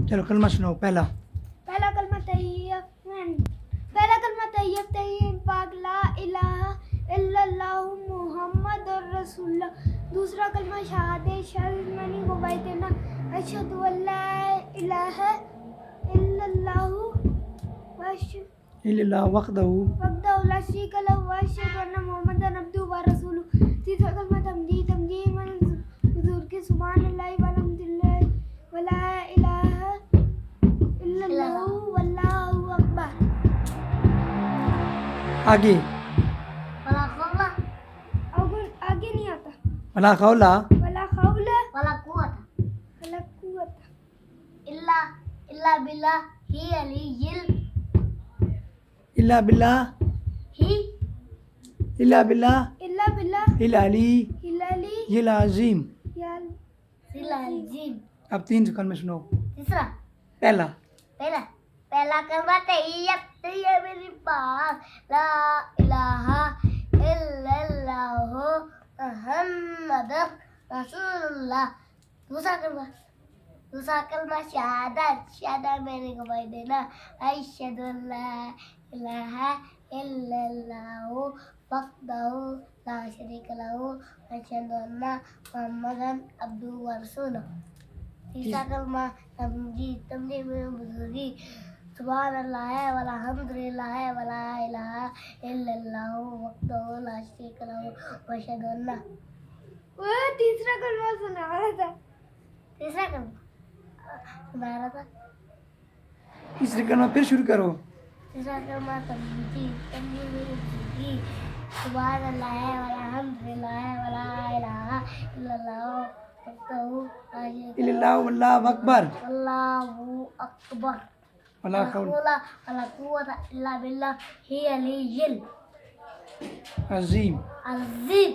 چلو کلمہ سناؤ پہلا پہلا کلمہ طیب پاک لا الہ الا اللہ محمد رسول اللہ. دوسرا کلمہ شہادت شہادت معنی گواہی دینا اشہد ان لا الہ الا اللہ الا اللہ وحدہ وحدہ لا شریک لہ واشہد ان محمدًا عبدہ ورسولہ. تیسرا کلمہ تمجید تمجید معنی حضور کی سبحان اللہ والحمد للہ ولا الہ الا اللہ واللہ اکبر. آگے آگے نہیں آتا. ولا قولا ولا حول ولا قوت ولا قوت الا باللہ ہی علی الا باللہ ہی الا باللہ الا باللہ العلی العلی العظیم. العظیم. اب تین سے کلمہ سناؤ. تیسرا پہلا پہلا کلمہ طیب میری پاک لا الہ الا اللہ محمد رسول اللہ. دوسرا کلمہ شہادت میں نے گواہی دینا اشہد ان لا الہ الا اللہ وحدہ لا شریک لہ واشہد ان محمدًا عبدہ ورسولہ. تیسرا کلمہ تمجید میں بزرگی سبحان اللہ والحمد للہ ولا الہ الا اللہ وحدہ لا شریک لہ واشہد ان. وہ تیسرا کلمہ سنا رہا تھا. تیسرا کلمہ سنا رہا تھا. تیسری کلمہ پھر شروع کرو. تیسرا کلمہ تمجید میں بزرگی سبحان اللہ والحمد للہ ولا الہ الا اللہ وحدہ لا شریک الا اللہ واللہ اکبر اللہ اکبر. ولا قول ولا قوت الا باللہ ہی علی عظیم. العظیم.